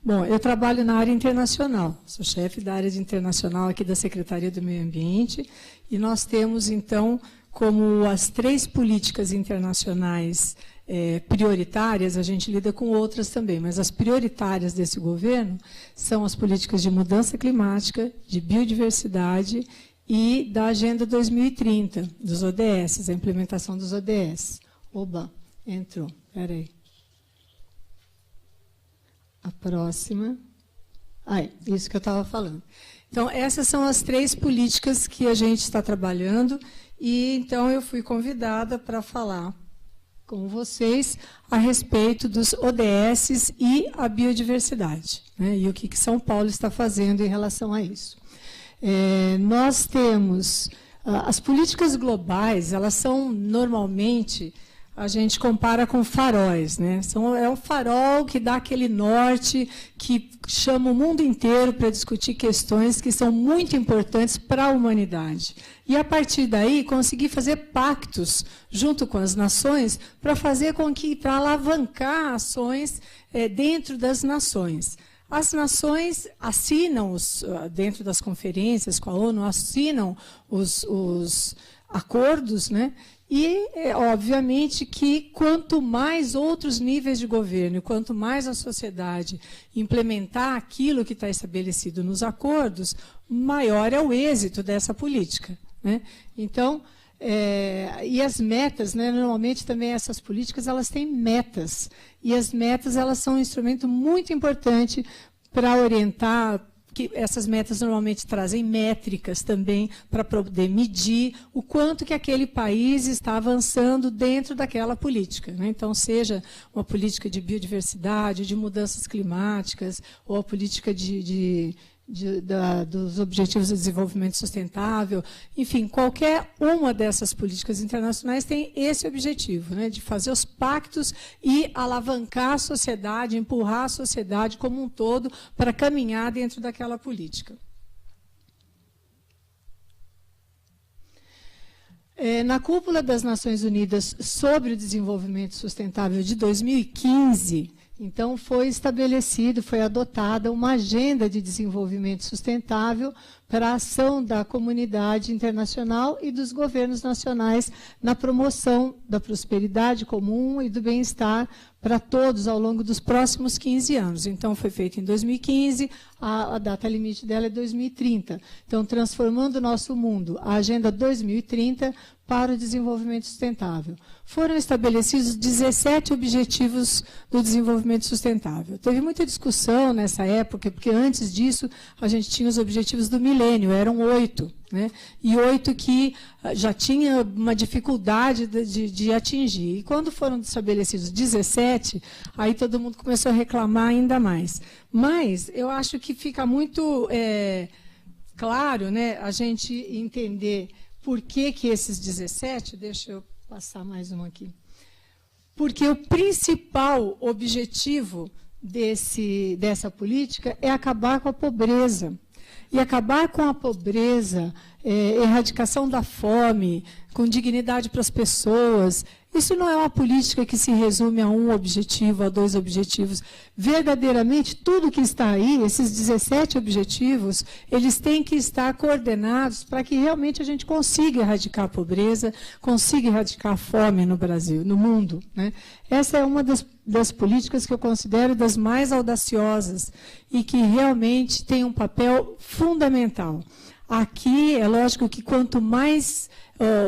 Bom, eu trabalho na área internacional, sou chefe da área de internacional aqui da Secretaria do Meio Ambiente, e nós temos, então, como as 3 políticas internacionais prioritárias, a gente lida com outras também, mas as prioritárias desse governo são as políticas de mudança climática, de biodiversidade e da Agenda 2030, dos ODS, a implementação dos ODS. Oba, entrou, espera aí. A próxima. Isso que eu estava falando. Então, essas são as 3 políticas que a gente está trabalhando, e então eu fui convidada para falar com vocês a respeito dos ODS e a biodiversidade, né, e o que São Paulo está fazendo em relação a isso. Nós temos as políticas globais, elas são normalmente, a gente compara com faróis, né? É um farol que dá aquele norte, que chama o mundo inteiro para discutir questões que são muito importantes para a humanidade. E, a partir daí, conseguir fazer pactos junto com as nações para fazer com que, para alavancar ações dentro das nações. As nações assinam, dentro das conferências com a ONU, assinam os acordos, né? E, obviamente, que quanto mais outros níveis de governo, quanto mais a sociedade implementar aquilo que está estabelecido nos acordos, maior é o êxito dessa política, né? Então, e as metas, né, normalmente também essas políticas, elas têm metas. E as metas, elas são um instrumento muito importante para orientar, que essas metas normalmente trazem métricas também para poder medir o quanto que aquele país está avançando dentro daquela política, né? Então, seja uma política de biodiversidade, de mudanças climáticas, ou a política dos Objetivos de Desenvolvimento Sustentável, enfim, qualquer uma dessas políticas internacionais tem esse objetivo, né, de fazer os pactos e alavancar a sociedade, empurrar a sociedade como um todo para caminhar dentro daquela política. Na Cúpula das Nações Unidas sobre o Desenvolvimento Sustentável de 2015, então, foi estabelecido, foi adotada uma agenda de desenvolvimento sustentável para a ação da comunidade internacional e dos governos nacionais na promoção da prosperidade comum e do bem-estar para todos ao longo dos próximos 15 anos. Então, foi feito em 2015, a data limite dela é 2030. Então, transformando o nosso mundo, a Agenda 2030 para o desenvolvimento sustentável. Foram estabelecidos 17 objetivos do desenvolvimento sustentável. Teve muita discussão nessa época, porque antes disso a gente tinha os objetivos do milênio, eram 8, né? E 8 que já tinha uma dificuldade de atingir. E quando foram estabelecidos 17, aí todo mundo começou a reclamar ainda mais. Mas eu acho que fica muito claro, né, a gente entender por que esses 17, deixa eu passar mais um aqui. Porque o principal objetivo dessa política é acabar com a pobreza. E acabar com a pobreza, erradicação da fome, com dignidade para as pessoas, isso não é uma política que se resume a um objetivo, a 2 objetivos. Verdadeiramente, tudo que está aí, esses 17 objetivos, eles têm que estar coordenados para que realmente a gente consiga erradicar a pobreza, consiga erradicar a fome no Brasil, no mundo, né? Essa é uma das políticas que eu considero das mais audaciosas e que realmente tem um papel fundamental. Aqui, é lógico que quanto mais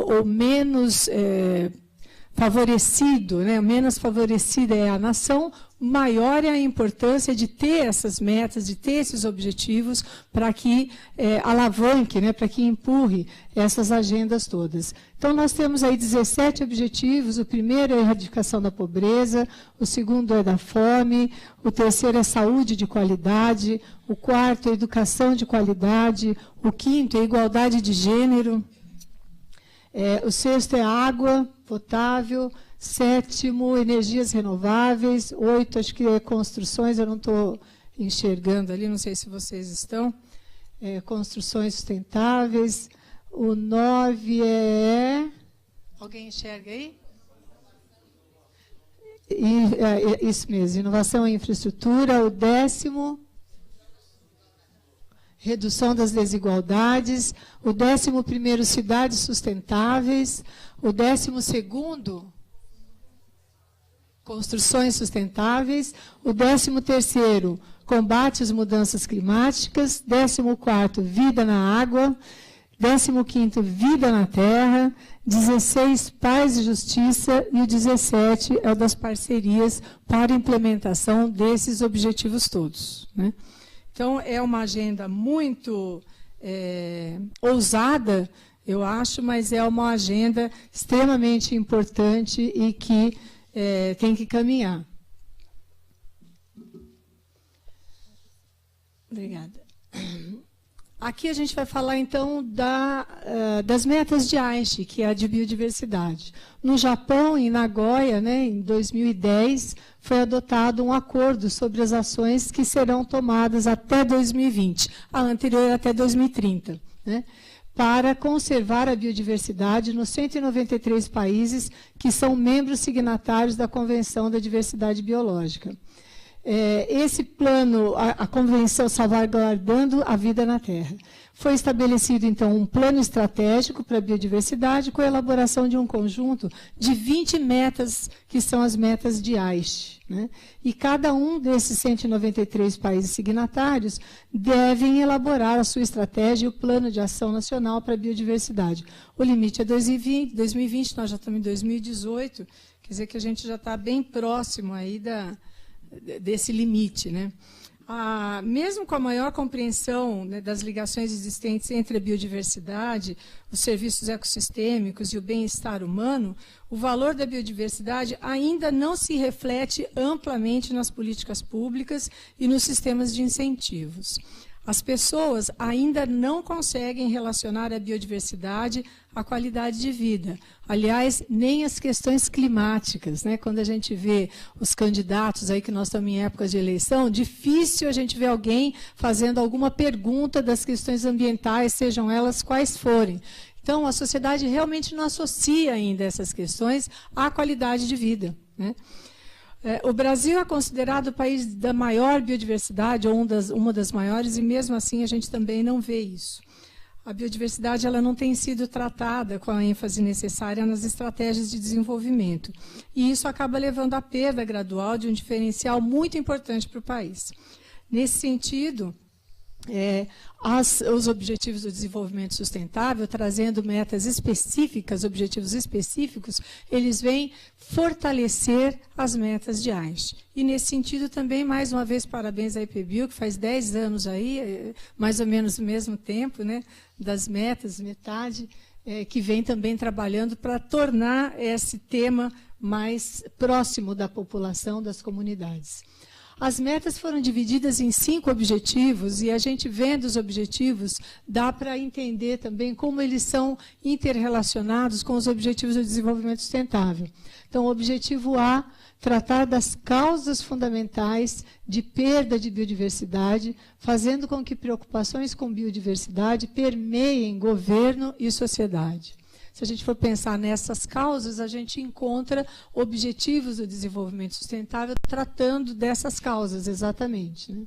ou menos favorecido, né, menos favorecida é a nação, maior é a importância de ter essas metas, de ter esses objetivos para que alavanque, né, para que empurre essas agendas todas. Então, nós temos aí 17 objetivos. O primeiro é a erradicação da pobreza, o segundo é da fome, o terceiro é saúde de qualidade, o quarto é educação de qualidade, o quinto é igualdade de gênero, o sexto é água potável, 7º, energias renováveis, 8, acho que é construções, eu não estou enxergando ali, não sei se vocês estão, construções sustentáveis, o 9 é... Alguém enxerga aí? Isso mesmo, inovação em infraestrutura. O 10º, redução das desigualdades. O 11º, cidades sustentáveis. O 12º, construções sustentáveis. O 13º, combate às mudanças climáticas. 14º, vida na água. 15º, vida na terra. 16, paz e justiça. E o 17 é o das parcerias para implementação desses objetivos todos, né? Então, é uma agenda muito ousada, eu acho, mas é uma agenda extremamente importante e que tem que caminhar. Obrigada. Aqui a gente vai falar, então, das metas de Aichi, que é a de biodiversidade. No Japão, em Nagoya, né, em 2010, foi adotado um acordo sobre as ações que serão tomadas até 2020, a anterior até 2030, né, para conservar a biodiversidade nos 193 países que são membros signatários da Convenção da Diversidade Biológica. Esse plano, a Convenção Salvaguardando a Vida na Terra. Foi estabelecido, então, um plano estratégico para a biodiversidade com a elaboração de um conjunto de 20 metas, que são as metas de Aichi, né? E cada um desses 193 países signatários devem elaborar a sua estratégia e o plano de ação nacional para a biodiversidade. O limite é 2020, nós já estamos em 2018, quer dizer que a gente já está bem próximo aí desse limite, né? Mesmo com a maior compreensão, né, das ligações existentes entre a biodiversidade, os serviços ecossistêmicos e o bem-estar humano, o valor da biodiversidade ainda não se reflete amplamente nas políticas públicas e nos sistemas de incentivos. As pessoas ainda não conseguem relacionar a biodiversidade à qualidade de vida. Aliás, nem as questões climáticas, né? Quando a gente vê os candidatos, aí que nós estamos em épocas de eleição, difícil a gente ver alguém fazendo alguma pergunta das questões ambientais, sejam elas quais forem. Então, a sociedade realmente não associa ainda essas questões à qualidade de vida, né? O Brasil é considerado o país da maior biodiversidade, ou uma das maiores, e mesmo assim a gente também não vê isso. A biodiversidade ela não tem sido tratada com a ênfase necessária nas estratégias de desenvolvimento. E isso acaba levando à perda gradual de um diferencial muito importante para o país. Nesse sentido, os Objetivos do Desenvolvimento Sustentável, trazendo metas específicas, objetivos específicos, eles vêm fortalecer as metas de Aichi. E, nesse sentido, também, mais uma vez, parabéns à IPBio, que faz 10 anos aí, mais ou menos no mesmo tempo, né, das metas, metade, que vem também trabalhando para tornar esse tema mais próximo da população, das comunidades. As metas foram divididas em 5 objetivos, e a gente vendo os objetivos, dá para entender também como eles são interrelacionados com os objetivos do desenvolvimento sustentável. Então, o objetivo A, tratar das causas fundamentais de perda de biodiversidade, fazendo com que preocupações com biodiversidade permeiem governo e sociedade. Se a gente for pensar nessas causas, a gente encontra objetivos do desenvolvimento sustentável tratando dessas causas, exatamente, né?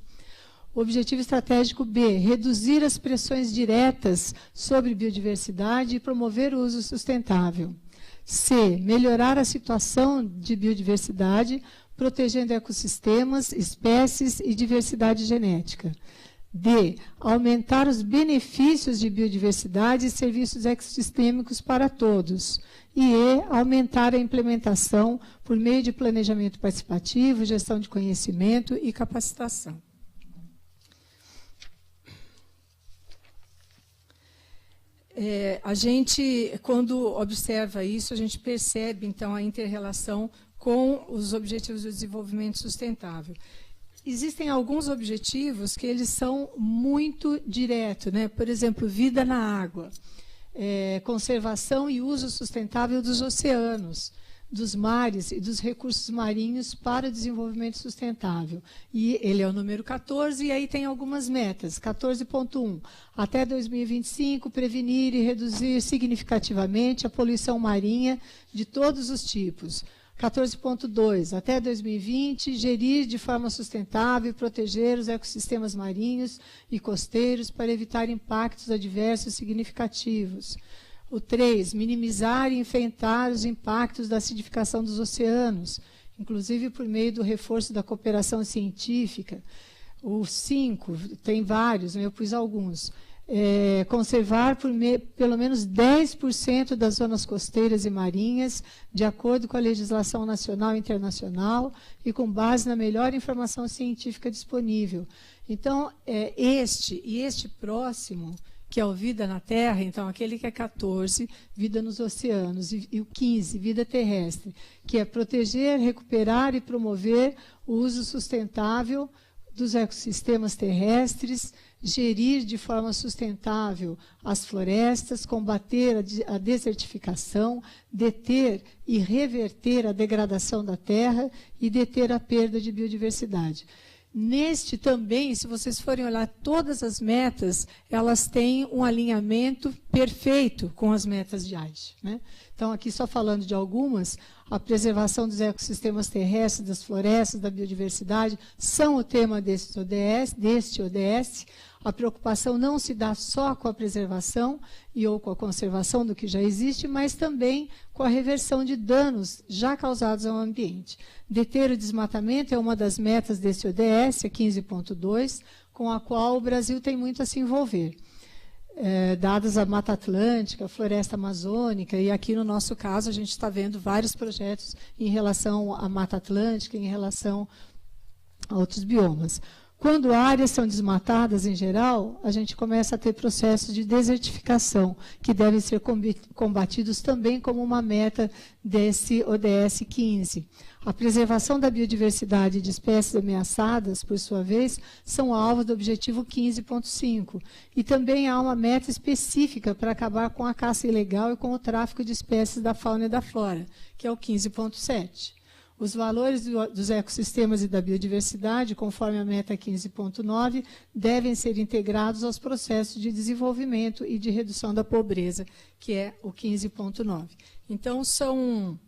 O objetivo estratégico B, reduzir as pressões diretas sobre biodiversidade e promover o uso sustentável. C, melhorar a situação de biodiversidade, protegendo ecossistemas, espécies e diversidade genética. D, aumentar os benefícios de biodiversidade e serviços ecossistêmicos para todos. E E, aumentar a implementação por meio de planejamento participativo, gestão de conhecimento e capacitação. A gente, quando observa isso, a gente percebe, então, a inter-relação com os Objetivos do Desenvolvimento Sustentável. Existem alguns objetivos que eles são muito diretos, né? Por exemplo, vida na água, conservação e uso sustentável dos oceanos, dos mares e dos recursos marinhos para o desenvolvimento sustentável. E ele é o número 14, e aí tem algumas metas. 14.1, até 2025, prevenir e reduzir significativamente a poluição marinha de todos os tipos, 14.2, até 2020, gerir de forma sustentável e proteger os ecossistemas marinhos e costeiros para evitar impactos adversos significativos. O 3, minimizar e enfrentar os impactos da acidificação dos oceanos, inclusive por meio do reforço da cooperação científica. O 5, tem vários, eu pus alguns. Conservar pelo menos 10% das zonas costeiras e marinhas, de acordo com a legislação nacional e internacional e com base na melhor informação científica disponível. Então, este próximo, que é o Vida na Terra, então aquele que é 14, Vida nos Oceanos, e o 15, Vida Terrestre, que é proteger, recuperar e promover o uso sustentável dos ecossistemas terrestres, gerir de forma sustentável as florestas, combater a desertificação, deter e reverter a degradação da terra e deter a perda de biodiversidade. Neste também, se vocês forem olhar todas as metas, elas têm um alinhamento perfeito com as metas de Aichi, né? Então, aqui só falando de algumas, a preservação dos ecossistemas terrestres, das florestas, da biodiversidade, são o tema deste ODS. A preocupação não se dá só com a preservação ou com a conservação do que já existe, mas também com a reversão de danos já causados ao ambiente. Deter o desmatamento é uma das metas desse ODS, a 15.2, com a qual o Brasil tem muito a se envolver. Dadas a Mata Atlântica, a Floresta Amazônica, e aqui no nosso caso a gente está vendo vários projetos em relação à Mata Atlântica, em relação a outros biomas. Quando áreas são desmatadas, em geral, a gente começa a ter processos de desertificação, que devem ser combatidos também como uma meta desse ODS 15. A preservação da biodiversidade de espécies ameaçadas, por sua vez, são alvo do objetivo 15.5. E também há uma meta específica para acabar com a caça ilegal e com o tráfico de espécies da fauna e da flora, que é o 15.7. Os valores dos ecossistemas e da biodiversidade, conforme a meta 15.9, devem ser integrados aos processos de desenvolvimento e de redução da pobreza, que é o 15.9. Então, são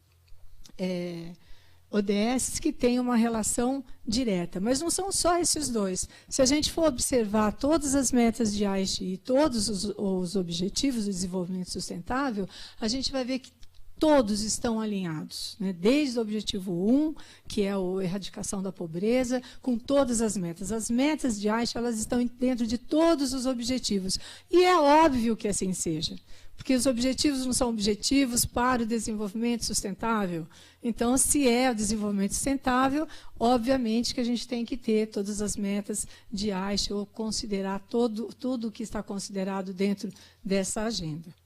ODS que têm uma relação direta, mas não são só esses dois. Se a gente for observar todas as metas de Aichi e todos os objetivos do desenvolvimento sustentável, a gente vai ver que todos estão alinhados, né? Desde o objetivo 1, que é a erradicação da pobreza, com todas as metas. As metas de Aichi, elas estão dentro de todos os objetivos. E é óbvio que assim seja, porque os objetivos não são objetivos para o desenvolvimento sustentável. Então, se é o desenvolvimento sustentável, obviamente que a gente tem que ter todas as metas de Aichi, ou considerar tudo o que está considerado dentro dessa agenda.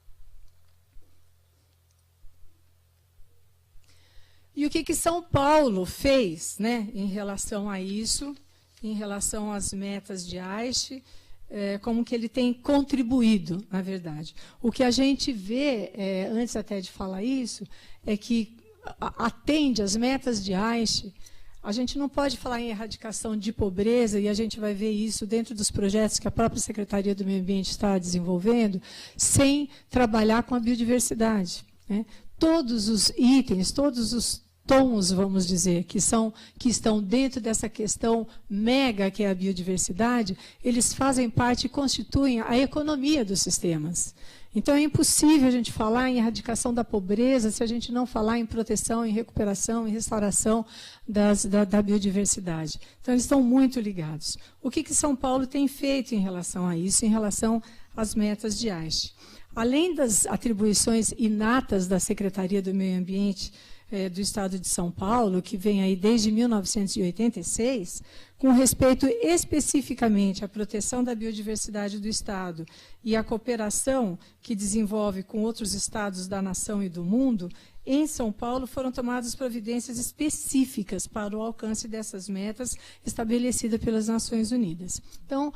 E o que São Paulo fez, né, em relação a isso, em relação às metas de Aichi, como que ele tem contribuído, na verdade. O que a gente vê, antes até de falar isso, é que atende às metas de Aichi. A gente não pode falar em erradicação de pobreza, e a gente vai ver isso dentro dos projetos que a própria Secretaria do Meio Ambiente está desenvolvendo, sem trabalhar com a biodiversidade, né? Todos os itens, todos os tons, vamos dizer, que estão dentro dessa questão mega que é a biodiversidade, eles fazem parte e constituem a economia dos sistemas. Então, é impossível a gente falar em erradicação da pobreza se a gente não falar em proteção, em recuperação, em restauração da biodiversidade. Então, eles estão muito ligados. O que São Paulo tem feito em relação a isso, em relação às metas de Aichi? Além das atribuições inatas da Secretaria do Meio Ambiente do Estado de São Paulo, que vem aí desde 1986, com respeito especificamente à proteção da biodiversidade do Estado e à cooperação que desenvolve com outros estados da nação e do mundo, em São Paulo foram tomadas providências específicas para o alcance dessas metas estabelecidas pelas Nações Unidas. Então,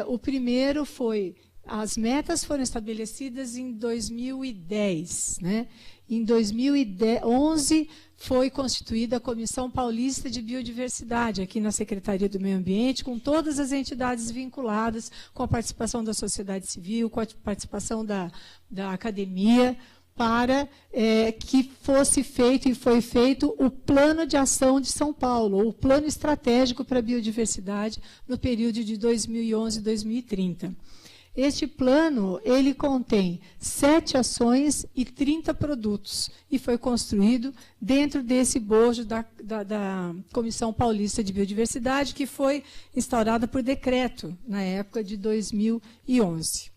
o primeiro foi... As metas foram estabelecidas em 2010, né? Em 2011 foi constituída a Comissão Paulista de Biodiversidade, aqui na Secretaria do Meio Ambiente, com todas as entidades vinculadas, com a participação da sociedade civil, com a participação da academia, para que fosse feito e foi feito o Plano de Ação de São Paulo, ou o Plano Estratégico para a Biodiversidade no período de 2011 e 2030. Este plano, ele contém 7 ações e 30 produtos, e foi construído dentro desse bojo da Comissão Paulista de Biodiversidade, que foi instaurada por decreto na época de 2011.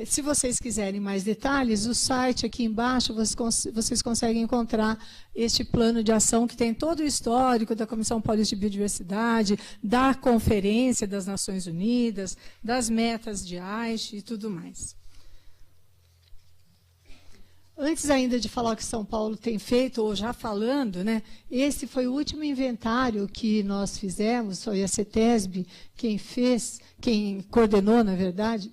Se vocês quiserem mais detalhes, o site aqui embaixo, vocês conseguem encontrar este plano de ação que tem todo o histórico da Comissão Paulista de Biodiversidade, da Conferência das Nações Unidas, das metas de Aichi e tudo mais. Antes ainda de falar o que São Paulo tem feito, ou já falando, né, esse foi o último inventário que nós fizemos, foi a CETESB quem coordenou, na verdade,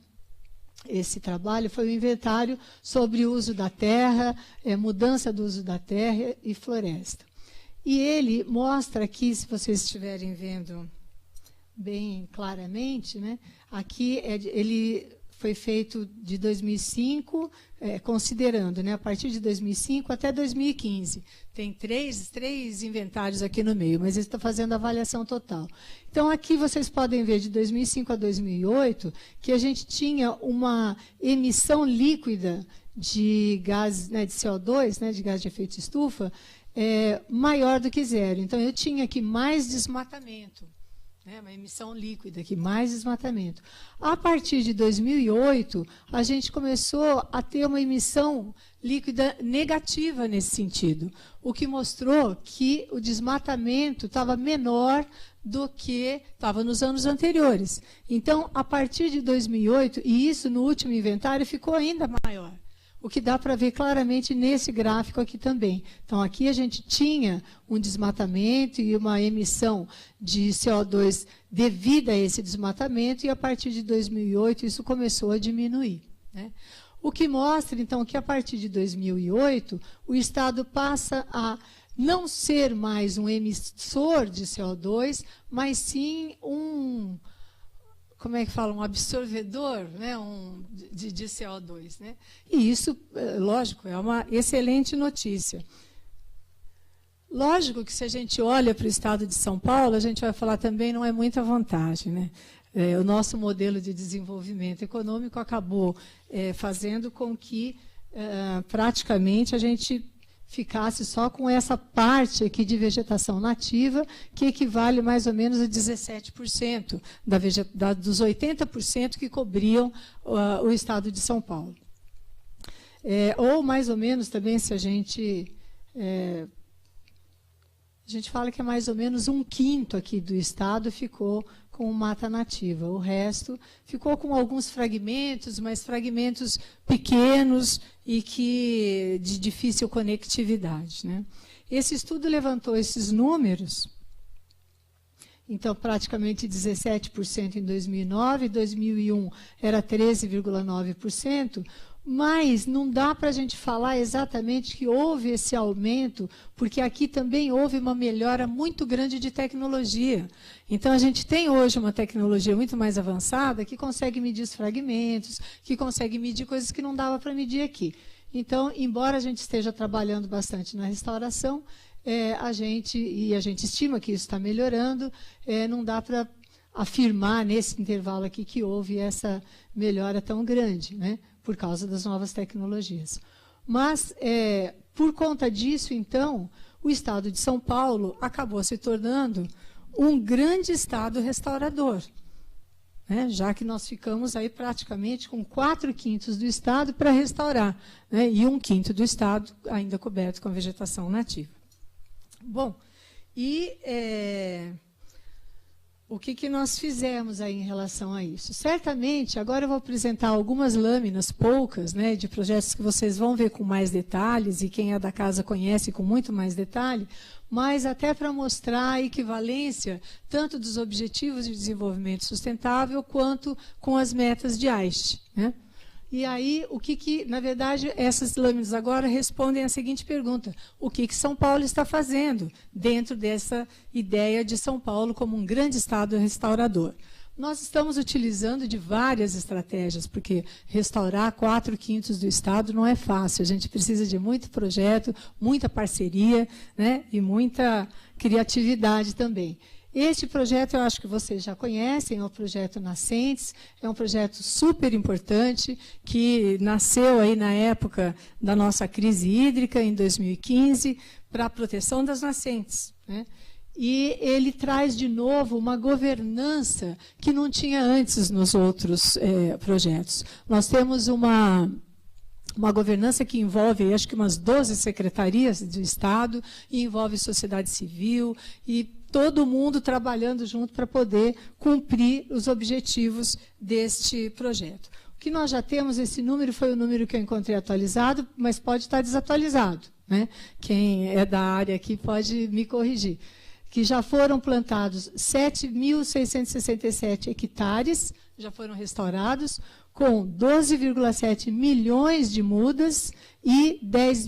esse trabalho, foi o inventário sobre o uso da terra, mudança do uso da terra e floresta. E ele mostra aqui, se vocês estiverem vendo bem claramente, né, aqui ele foi feito de 2005, considerando, né, a partir de 2005 até 2015. Tem três inventários aqui no meio, mas ele está fazendo a avaliação total. Então, aqui vocês podem ver, de 2005 a 2008, que a gente tinha uma emissão líquida de gás, né, de CO2, né, de gás de efeito estufa, maior do que zero. Então, eu tinha aqui mais desmatamento. Uma emissão líquida aqui, mais desmatamento. A partir de 2008, a gente começou a ter uma emissão líquida negativa nesse sentido, o que mostrou que o desmatamento estava menor do que estava nos anos anteriores. Então, a partir de 2008, e isso no último inventário ficou ainda maior, o que dá para ver claramente nesse gráfico aqui também. Então, aqui a gente tinha um desmatamento e uma emissão de CO2 devido a esse desmatamento, e a partir de 2008 isso começou a diminuir, né? O que mostra, então, que a partir de 2008 o Estado passa a não ser mais um emissor de CO2, mas sim um absorvedor, né, de CO2. Né? E isso, lógico, é uma excelente notícia. Lógico que se a gente olha para o estado de São Paulo, a gente vai falar também não é muita vantagem. Né? O nosso modelo de desenvolvimento econômico acabou fazendo com que praticamente a gente ficasse só com essa parte aqui de vegetação nativa, que equivale mais ou menos a 17% dos 80% que cobriam o estado de São Paulo. Ou mais ou menos também, se a gente fala que é mais ou menos 1/5 aqui do estado ficou com mata nativa. O resto ficou com alguns fragmentos, mas fragmentos pequenos e que de difícil conectividade. Né? Esse estudo levantou esses números. Então, praticamente 17% em 2009, 2001 era 13,9%, mas não dá para a gente falar exatamente que houve esse aumento, porque aqui também houve uma melhora muito grande de tecnologia. Então, a gente tem hoje uma tecnologia muito mais avançada que consegue medir os fragmentos, que consegue medir coisas que não dava para medir aqui. Então, embora a gente esteja trabalhando bastante na restauração, a gente estima que isso está melhorando, não dá para afirmar nesse intervalo aqui que houve essa melhora tão grande, né, por causa das novas tecnologias. Mas, por conta disso, então, o Estado de São Paulo acabou se tornando um grande Estado restaurador, né, já que nós ficamos aí praticamente com 4/5 do Estado para restaurar, né, e 1/5 do Estado ainda coberto com vegetação nativa. Bom, e o que nós fizemos aí em relação a isso? Certamente, agora eu vou apresentar algumas lâminas, poucas, né, de projetos que vocês vão ver com mais detalhes, e quem é da casa conhece com muito mais detalhe, mas até para mostrar a equivalência tanto dos Objetivos de Desenvolvimento Sustentável quanto com as metas de Aichi, né? E aí, na verdade, essas lâminas agora respondem a seguinte pergunta: o que São Paulo está fazendo dentro dessa ideia de São Paulo como um grande estado restaurador? Nós estamos utilizando de várias estratégias, porque restaurar 4/5 do estado não é fácil. A gente precisa de muito projeto, muita parceria, né, e muita criatividade também. Este projeto, eu acho que vocês já conhecem, é o projeto Nascentes, é um projeto super importante, que nasceu aí na época da nossa crise hídrica, em 2015, para a proteção das nascentes, né? E ele traz, de novo, uma governança que não tinha antes nos outros projetos. Nós temos uma governança que envolve, acho que umas 12 secretarias do Estado, e envolve sociedade civil, e todo mundo trabalhando junto para poder cumprir os objetivos deste projeto. O que nós já temos, esse número foi o número que eu encontrei atualizado, mas pode estar desatualizado, né? Quem é da área aqui pode me corrigir. Que já foram plantados 7.667 hectares, já foram restaurados, com 12,7 milhões de mudas, e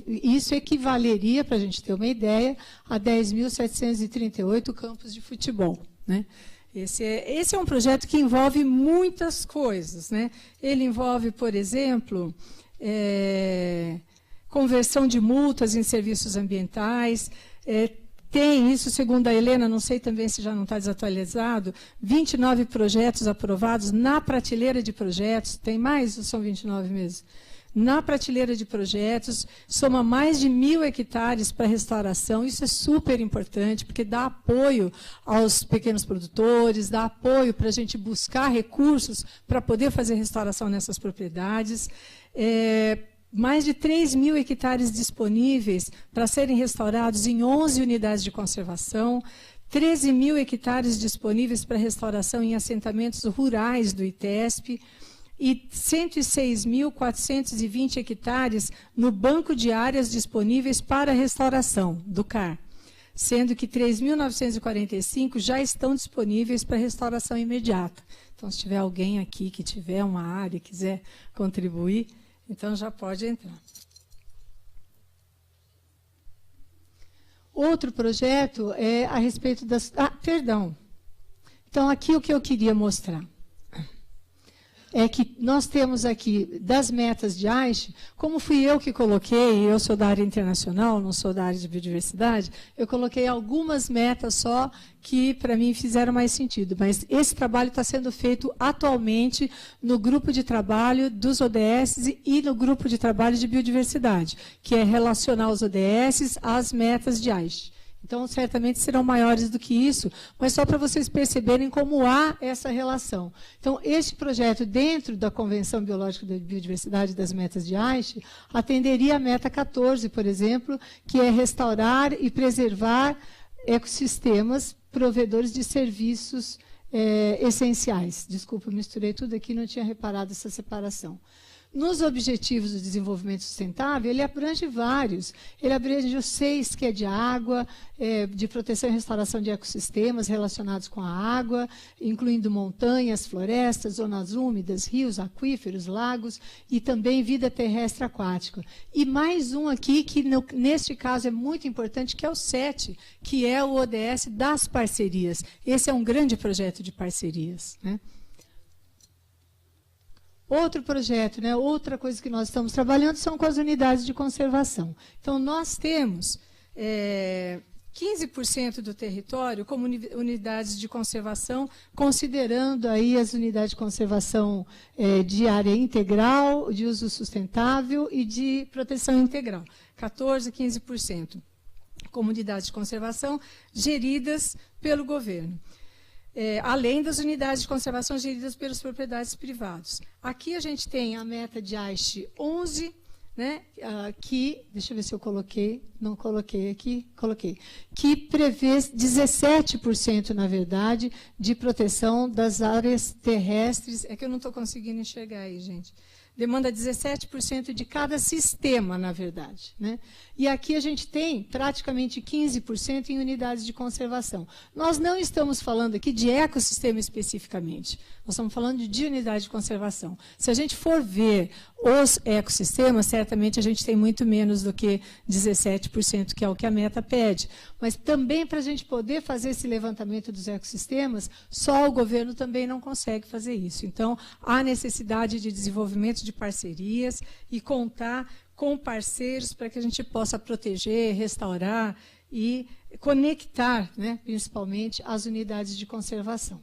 isso equivaleria, para a gente ter uma ideia, a 10.738 campos de futebol, né? Esse é um projeto que envolve muitas coisas, né? Ele envolve, por exemplo, conversão de multas em serviços ambientais, tem isso, segundo a Helena, não sei também se já não está desatualizado, 29 projetos aprovados na prateleira de projetos. Tem mais ou são 29 mesmo? Na prateleira de projetos, soma mais de 1.000 hectares para restauração. Isso é super importante, porque dá apoio aos pequenos produtores, dá apoio para a gente buscar recursos para poder fazer restauração nessas propriedades. Mais de 3.000 hectares disponíveis para serem restaurados em 11 unidades de conservação, 13.000 hectares disponíveis para restauração em assentamentos rurais do ITESP e 106.420 hectares no banco de áreas disponíveis para restauração do CAR, sendo que 3.945 já estão disponíveis para restauração imediata. Então, se tiver alguém aqui que tiver uma área e quiser contribuir, então, já pode entrar. Outro projeto é a respeito das... perdão. Então, aqui o que eu queria mostrar é que nós temos aqui, das metas de Aichi, como fui eu que coloquei, eu sou da área internacional, não sou da área de biodiversidade, eu coloquei algumas metas só que, para mim, fizeram mais sentido. Mas esse trabalho está sendo feito atualmente no grupo de trabalho dos ODS e no grupo de trabalho de biodiversidade, que é relacionar os ODS às metas de Aichi. Então, certamente serão maiores do que isso, mas só para vocês perceberem como há essa relação. Então, este projeto, dentro da Convenção Biológica da Biodiversidade das Metas de Aichi, atenderia a meta 14, por exemplo, que é restaurar e preservar ecossistemas provedores de serviços essenciais. Desculpa, misturei tudo aqui, não tinha reparado essa separação. Nos Objetivos do Desenvolvimento Sustentável, ele abrange vários. Ele abrange os 6, que é de água, de proteção e restauração de ecossistemas relacionados com a água, incluindo montanhas, florestas, zonas úmidas, rios, aquíferos, lagos e também vida terrestre aquática. E mais um aqui, que neste caso é muito importante, que é o 7, que é o ODS das parcerias. Esse é um grande projeto de parcerias, né? Outro projeto, né, outra coisa que nós estamos trabalhando são com as unidades de conservação. Então, nós temos 15% do território como unidades de conservação, considerando aí as unidades de conservação de área integral, de uso sustentável e de proteção integral. 14%, 15% como unidades de conservação geridas pelo governo. Além das unidades de conservação geridas pelas propriedades privadas. Aqui a gente tem a meta de Aichi 11, né, que, deixa eu ver se eu coloquei, não coloquei aqui, coloquei, que prevê 17%, na verdade, de proteção das áreas terrestres. É que eu não estou conseguindo enxergar aí, gente. demanda 17% de cada sistema, na verdade, né? E aqui a gente tem praticamente 15% em unidades de conservação. Nós não estamos falando aqui de ecossistema especificamente, nós estamos falando de unidade de conservação. Se a gente for ver os ecossistemas, certamente a gente tem muito menos do que 17%, que é o que a meta pede. Mas também para a gente poder fazer esse levantamento dos ecossistemas, só o governo também não consegue fazer isso. Então, há necessidade de desenvolvimento de parcerias e contar com parceiros para que a gente possa proteger, restaurar e conectar, né, principalmente, as unidades de conservação.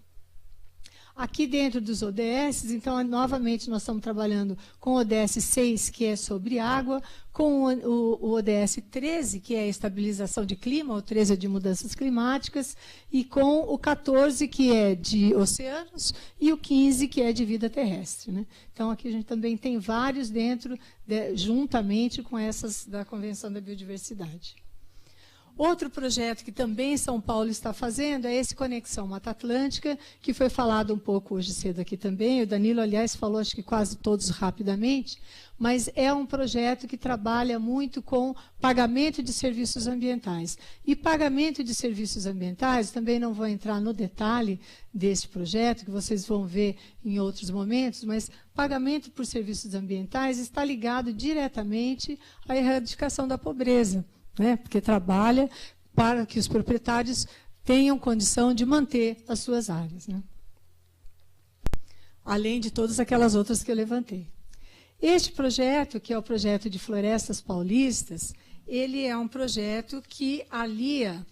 Aqui dentro dos ODS, então, novamente, nós estamos trabalhando com o ODS 6, que é sobre água, com o ODS 13, que é a estabilização de clima, o 13 é de mudanças climáticas, e com o 14, que é de oceanos, e o 15, que é de vida terrestre, né? Então, aqui a gente também tem vários dentro, juntamente com essas da Convenção da Biodiversidade. Outro projeto que também São Paulo está fazendo é esse Conexão Mata Atlântica, que foi falado um pouco hoje cedo aqui também. O Danilo, aliás, falou, acho que quase todos rapidamente, mas é um projeto que trabalha muito com pagamento de serviços ambientais. E pagamento de serviços ambientais, também não vou entrar no detalhe desse projeto, que vocês vão ver em outros momentos, mas pagamento por serviços ambientais está ligado diretamente à erradicação da pobreza, né? Porque trabalha para que os proprietários tenham condição de manter as suas áreas, né? Além de todas aquelas outras que eu levantei. Este projeto, que é o projeto de Florestas Paulistas, ele é um projeto que alia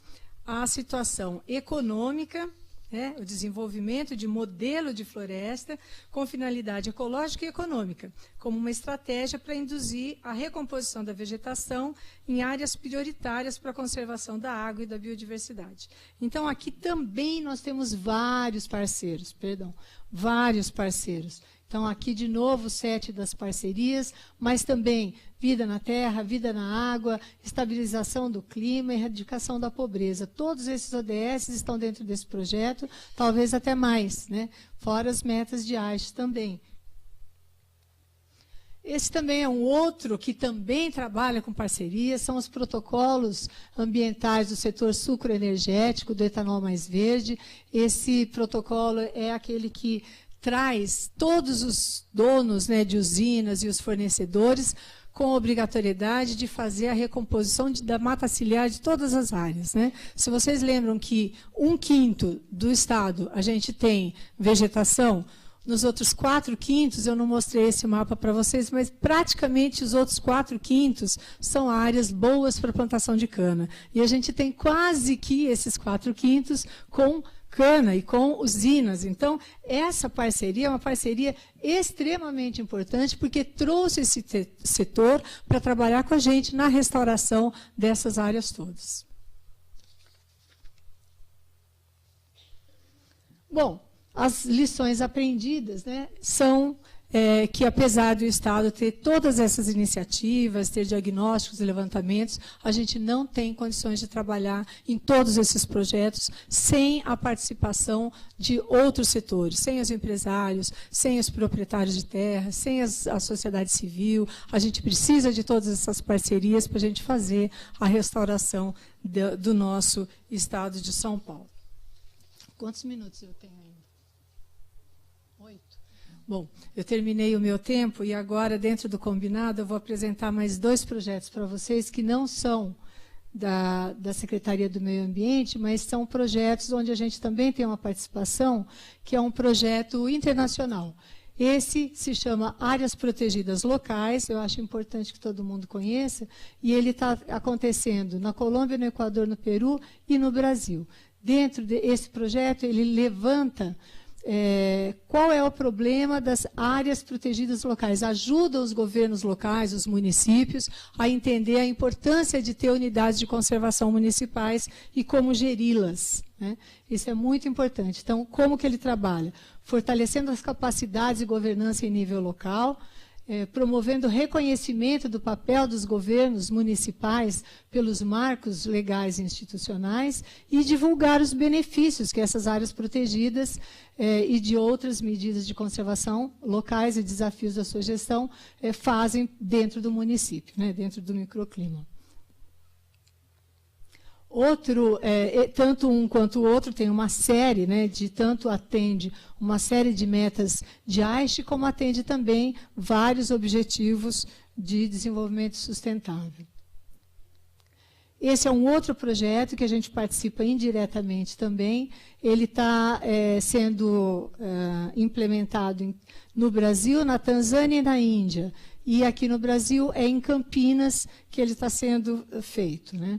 a situação econômica, né, o desenvolvimento de modelo de floresta com finalidade ecológica e econômica, como uma estratégia para induzir a recomposição da vegetação em áreas prioritárias para a conservação da água e da biodiversidade. Então, aqui também nós temos vários parceiros. Então, aqui, de novo, 7 das parcerias, mas também vida na terra, vida na água, estabilização do clima, erradicação da pobreza. Todos esses ODS estão dentro desse projeto, talvez até mais, né? Fora as metas de Aichi também. Esse também é um outro que também trabalha com parcerias, são os protocolos ambientais do setor sucroenergético, do etanol mais verde. Esse protocolo é aquele que traz todos os donos, né, de usinas e os fornecedores com obrigatoriedade de fazer a recomposição da mata ciliar de todas as áreas, né? Se vocês lembram que 1/5 do estado a gente tem vegetação, nos outros 4/5, eu não mostrei esse mapa para vocês, mas praticamente os outros 4/5 são áreas boas para plantação de cana. E a gente tem quase que esses 4/5 com cana e com usinas. Então, essa parceria é uma parceria extremamente importante, porque trouxe esse setor para trabalhar com a gente na restauração dessas áreas todas. Bom, as lições aprendidas, né, são que, apesar do Estado ter todas essas iniciativas, ter diagnósticos e levantamentos, a gente não tem condições de trabalhar em todos esses projetos sem a participação de outros setores, sem os empresários, sem os proprietários de terra, sem a sociedade civil. A gente precisa de todas essas parcerias para a gente fazer a restauração do nosso Estado de São Paulo. Quantos minutos eu tenho ainda? 8. Bom, eu terminei o meu tempo e agora, dentro do combinado, eu vou apresentar mais 2 projetos para vocês que não são da Secretaria do Meio Ambiente, mas são projetos onde a gente também tem uma participação, que é um projeto internacional. Esse se chama Áreas Protegidas Locais, eu acho importante que todo mundo conheça, e ele está acontecendo na Colômbia, no Equador, no Peru e no Brasil. Dentro desse projeto, ele levanta qual é o problema das áreas protegidas locais, ajuda os governos locais, os municípios, a entender a importância de ter unidades de conservação municipais e como geri-las, né? Isso é muito importante. Então, como que ele trabalha? Fortalecendo as capacidades de governança em nível local, promovendo o reconhecimento do papel dos governos municipais pelos marcos legais e institucionais e divulgar os benefícios que essas áreas protegidas e de outras medidas de conservação locais e desafios da sua gestão fazem dentro do município, né, dentro do microclima. Tanto um quanto o outro tem uma série, né, tanto atende uma série de metas de Aichi, como atende também vários objetivos de desenvolvimento sustentável. Esse é um outro projeto que a gente participa indiretamente também. Ele está sendo implementado no Brasil, na Tanzânia e na Índia. E aqui no Brasil é em Campinas que ele está sendo feito, né?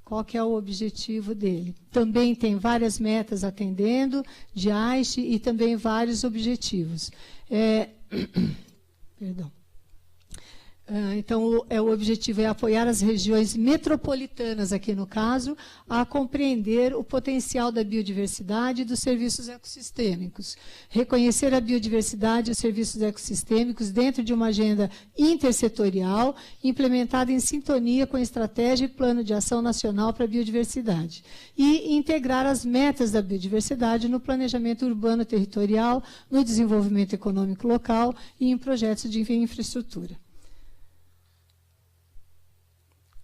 Qual que é o objetivo dele? Também tem várias metas atendendo, de Aichi, e também vários objetivos. Perdão. Então, o objetivo é apoiar as regiões metropolitanas, aqui no caso, a compreender o potencial da biodiversidade e dos serviços ecossistêmicos. Reconhecer a biodiversidade e os serviços ecossistêmicos dentro de uma agenda intersetorial, implementada em sintonia com a estratégia e plano de ação nacional para a biodiversidade. E integrar as metas da biodiversidade no planejamento urbano territorial, no desenvolvimento econômico local e em projetos de infraestrutura.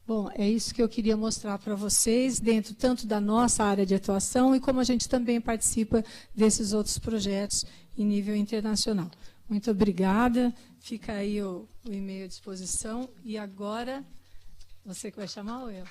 Bom, é isso que eu queria mostrar para vocês, dentro tanto da nossa área de atuação e como a gente também participa desses outros projetos em nível internacional. Muito obrigada, fica aí o e-mail à disposição. E agora, você que vai chamar ou eu?